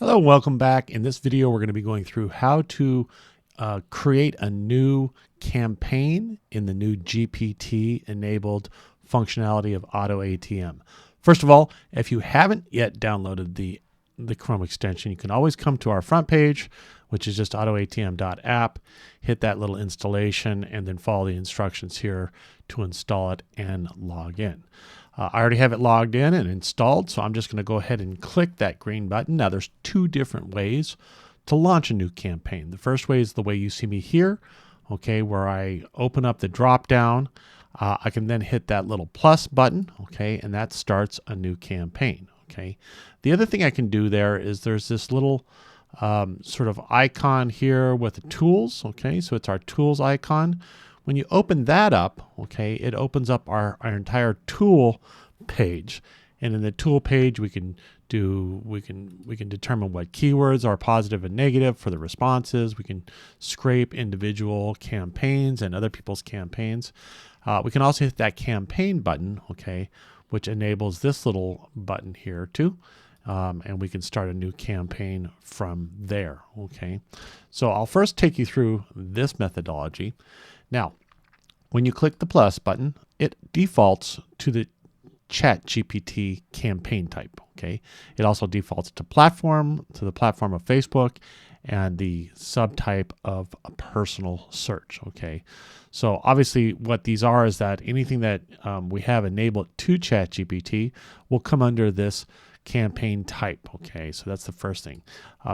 Hello, welcome back. In this video, we're going to be going through how to create a new campaign in the new GPT-enabled functionality of AutoATM. First of all, if you haven't yet downloaded the Chrome extension, you can always come to our front page, which is just autoatm.app, hit that little installation, and then follow the instructions here to install it and log in. I already have it logged in and installed, so I'm just going to go ahead and click that green button. Now, there's two different ways to launch a new campaign. The first way is the way you see me here, okay, where I open up the drop down. I can then hit that little plus button, okay, and that starts a new campaign, okay. The other thing I can do there is there's this little sort of icon here with the tools, okay, so it's our tools icon. When you open that up, okay, it opens up our entire tool page, and in the tool page we can determine what keywords are positive and negative for the responses. We can scrape individual campaigns and other people's campaigns. We can also hit that campaign button, okay, which enables this little button here too. And we can start a new campaign from there, okay? So I'll first take you through this methodology. Now, when you click the plus button, it defaults to the ChatGPT campaign type, okay? It also defaults to the platform of Facebook, and the subtype of a personal search, okay? So obviously what these are is that anything that we have enabled to ChatGPT will come under this campaign type, okay? So that's the first thing.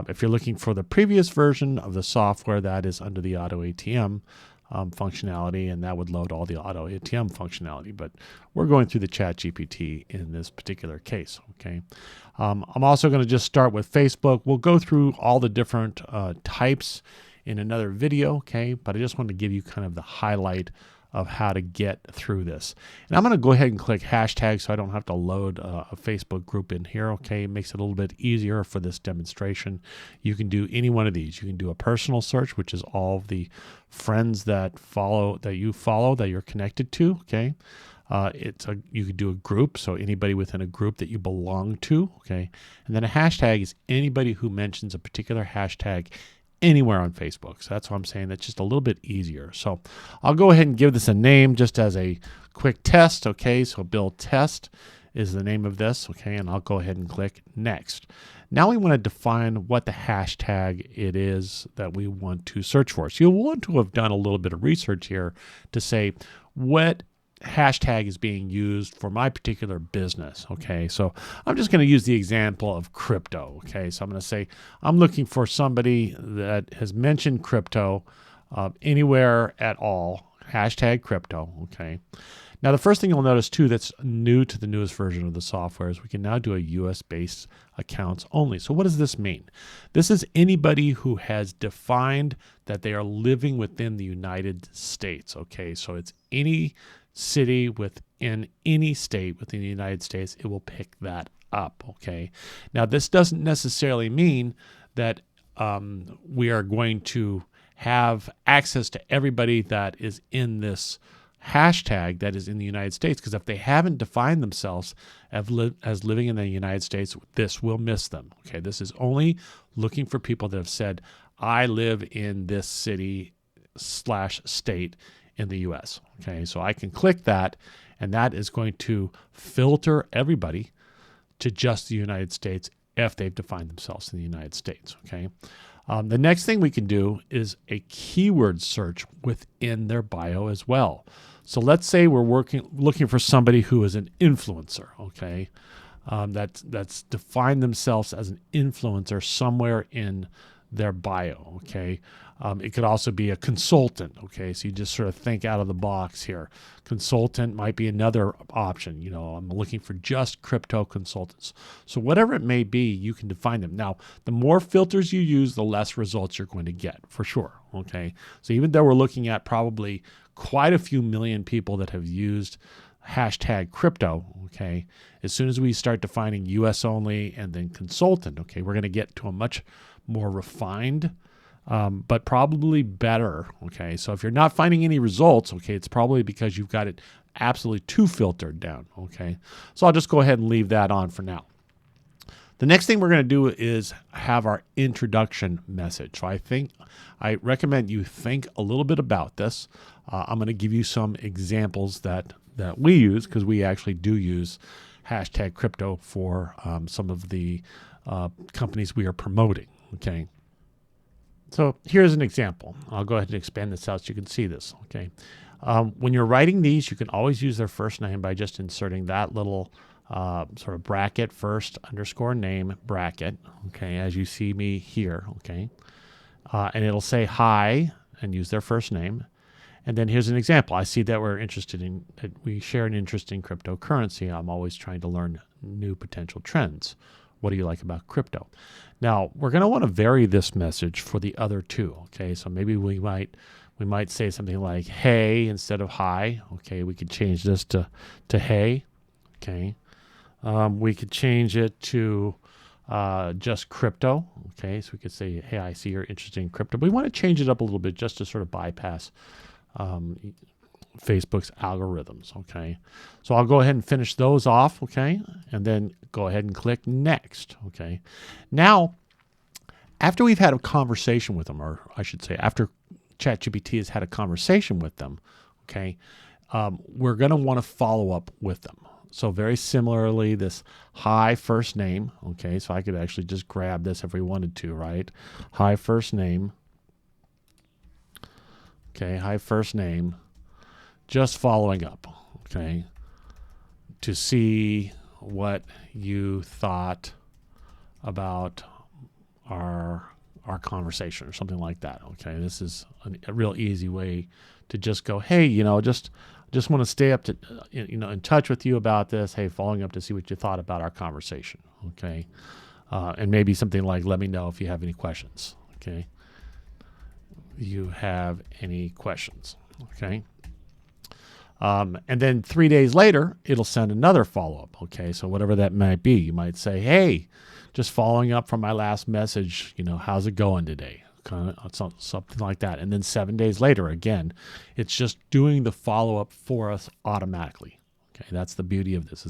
If you're looking for the previous version of the software, that is under the AutoATM functionality, and that would load all the AutoATM functionality, but we're going through the ChatGPT in this particular case, okay? I'm also going to just start with Facebook. We'll go through all the different types in another video, okay? But I just wanted to give you kind of the highlight of how to get through this. And I'm going to go ahead and click hashtag so I don't have to load a Facebook group in here, okay? It makes it a little bit easier for this demonstration. You can do any one of these. You can do a personal search, which is all of the friends that you're connected to, okay? You could do a group, so anybody within a group that you belong to, okay? And then a hashtag is anybody who mentions a particular hashtag anywhere on Facebook. So that's why I'm saying that's just a little bit easier. So I'll go ahead and give this a name just as a quick test, okay? So build test is the name of this, okay? And I'll go ahead and click next. Now we want to define what the hashtag it is that we want to search for. So you'll want to have done a little bit of research here to say what hashtag is being used for my particular business, okay? So I'm just going to use the example of crypto, okay? So I'm going to say I'm looking for somebody that has mentioned crypto anywhere at all, hashtag crypto, okay? Now the first thing you'll notice too that's new to the newest version of the software is we can now do a US-based accounts only. So what does this mean? This is anybody who has defined that they are living within the United States, okay? So it's any city within any state within the United States, it will pick that up, okay? Now, this doesn't necessarily mean that we are going to have access to everybody that is in this hashtag that is in the United States, because if they haven't defined themselves as living in the United States, this will miss them, okay? This is only looking for people that have said, I live in this city/state in the US, okay? So I can click that, and that is going to filter everybody to just the United States if they've defined themselves in the United States, okay? The next thing we can do is a keyword search within their bio as well. So let's say we're looking for somebody who is an influencer, okay? That's defined themselves as an influencer somewhere in their bio, okay? It could also be a consultant, okay? So you just sort of think out of the box here. Consultant might be another option. You know, I'm looking for just crypto consultants. So whatever it may be, you can define them. Now, the more filters you use, the less results you're going to get, for sure, okay? So even though we're looking at probably quite a few million people that have used hashtag crypto, okay, as soon as we start defining US only and then consultant, okay, we're going to get to a much more refined but probably better, okay? So if you're not finding any results, okay, it's probably because you've got it absolutely too filtered down, okay? So I'll just go ahead and leave that on for now. The next thing we're going to do is have our introduction message. So I recommend you think a little bit about this. I'm going to give you some examples that we use, because we actually do use hashtag crypto for some of the companies we are promoting. Okay. So here's an example. I'll go ahead and expand this out so you can see this. Okay. When you're writing these, you can always use their first name by just inserting that little sort of bracket, first underscore name bracket. Okay. As you see me here. Okay. And it'll say hi and use their first name. And then here's an example. I see that that we share an interest in cryptocurrency. I'm always trying to learn new potential trends. What do you like about crypto? Now, we're going to want to vary this message for the other two. Okay, so maybe we might say something like hey instead of hi. Okay, we could change this to hey. Okay, we could change it to just crypto. Okay, so we could say, hey, I see you're interested in crypto. But we want to change it up a little bit just to sort of bypass Facebook's algorithms. Okay, so I'll go ahead and finish those off. Okay, and then go ahead and click next. Okay, now after we've had a conversation with them, or I should say after ChatGPT has had a conversation with them, okay, we're going to want to follow up with them. So very similarly, this hi first name. Okay, so I could actually just grab this if we wanted to, right? Hi first name. Okay, hi first name. Just following up, okay, to see what you thought about our conversation or something like that. Okay, this is a real easy way to just go, hey, just want to stay up to, in touch with you about this. Hey, following up to see what you thought about our conversation. Okay, and maybe something like, let me know if you have any questions. Okay, you have any questions. Okay. And then 3 days later, it'll send another follow-up. Okay, so whatever that might be, you might say, hey, just following up from my last message, how's it going today? Kind of something like that. And then 7 days later, again, it's just doing the follow-up for us automatically. Okay, that's the beauty of this.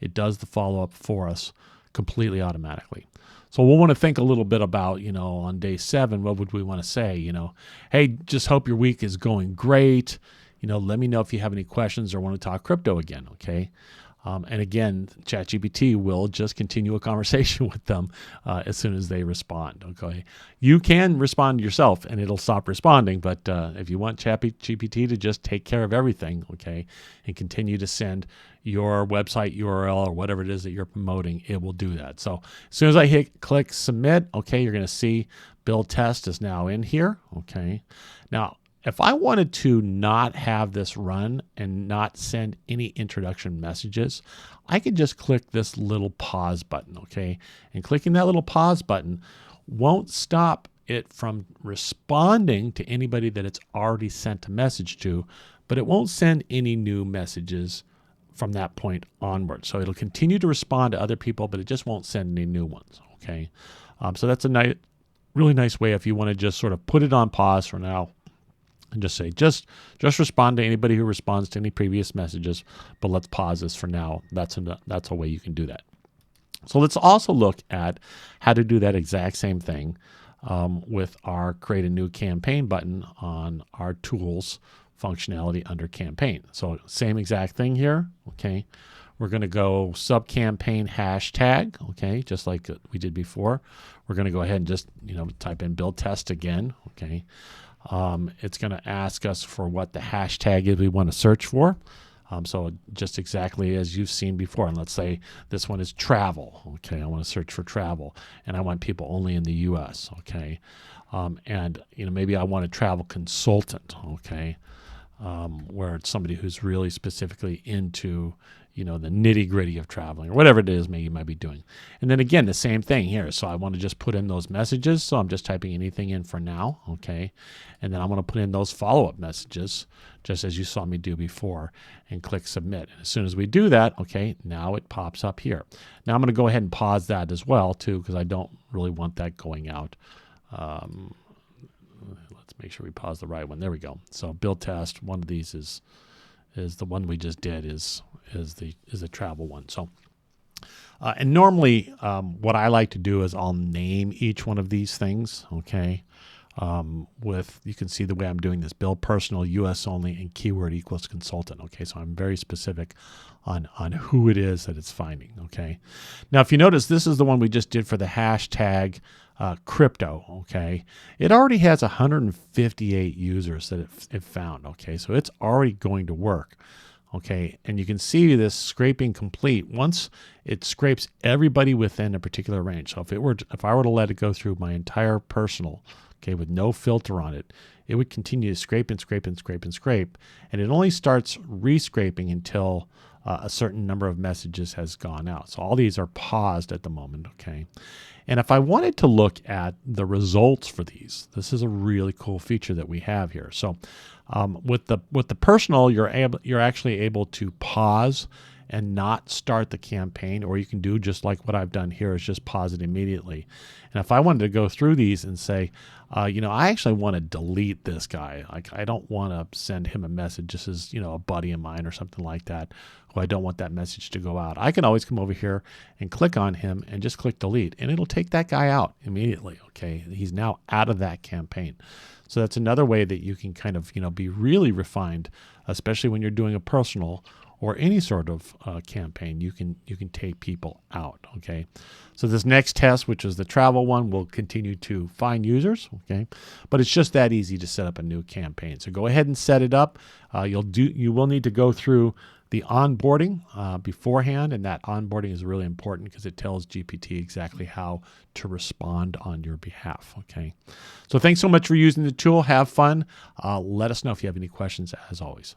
It does the follow-up for us completely automatically. So we'll want to think a little bit about, on day 7, what would we want to say? Hey, just hope your week is going great. Let me know if you have any questions or want to talk crypto again, okay? And again, ChatGPT will just continue a conversation with them as soon as they respond, okay? You can respond yourself and it'll stop responding, but if you want ChatGPT to just take care of everything, okay, and continue to send your website URL or whatever it is that you're promoting, it will do that. So as soon as I click submit, okay, you're going to see build test is now in here, okay? Now, if I wanted to not have this run and not send any introduction messages, I could just click this little pause button, okay? And clicking that little pause button won't stop it from responding to anybody that it's already sent a message to, but it won't send any new messages from that point onward. So it'll continue to respond to other people, but it just won't send any new ones, okay? So that's a really nice way if you want to just sort of put it on pause for now, and just say, just respond to anybody who responds to any previous messages, but let's pause this for now. That's a way you can do that. So let's also look at how to do that exact same thing with our create a new campaign button on our tools functionality under campaign. So same exact thing here, okay? We're going to go sub-campaign hashtag, okay, just like we did before. We're going to go ahead and just, type in build test again, okay? It's going to ask us for what the hashtag is we want to search for. So just exactly as you've seen before. And let's say this one is travel. Okay, I want to search for travel, and I want people only in the U.S. Okay, and maybe I want a travel consultant. Okay, where it's somebody who's really specifically into the nitty gritty of traveling or whatever it is you might be doing. And then again, the same thing here. So I want to just put in those messages. So I'm just typing anything in for now. Okay. And then I'm going to put in those follow-up messages, just as you saw me do before, and click submit. And as soon as we do that, okay, now it pops up here. Now I'm going to go ahead and pause that as well too, because I don't really want that going out. Let's make sure we pause the right one. There we go. So build test, one of these is the one we just did is the travel one. So And normally, what I like to do is I'll name each one of these things, okay? You can see the way I'm doing this: bill personal, US only, and keyword equals consultant. Okay, so I'm very specific on who it is that it's finding. Okay, now if you notice, this is the one we just did for the hashtag crypto. Okay, it already has 158 users that it found. Okay, so it's already going to work. Okay, and you can see this scraping complete once it scrapes everybody within a particular range. So if I were to let it go through my entire personal, okay, with no filter on it, it would continue to scrape and scrape and scrape and scrape, and it only starts re-scraping until a certain number of messages has gone out. So all these are paused at the moment, okay? And if I wanted to look at the results for these, this is a really cool feature that we have here. So with the personal, you're actually able to pause and not start the campaign, or you can do just like what I've done here, is just pause it immediately. And if I wanted to go through these and say, I actually want to delete this guy. Like, I don't want to send him a message just as, a buddy of mine or something like that, who I don't want that message to go out. I can always come over here and click on him and just click delete, and it'll take that guy out immediately. Okay, he's now out of that campaign. So that's another way that you can kind of, be really refined, especially when you're doing a personal or any sort of campaign. You can take people out. Okay, so this next test, which is the travel one, will continue to find users. Okay, but it's just that easy to set up a new campaign. So go ahead and set it up. You will need to go through the onboarding beforehand, and that onboarding is really important because it tells GPT exactly how to respond on your behalf. Okay, so thanks so much for using the tool. Have fun. Let us know if you have any questions, as always.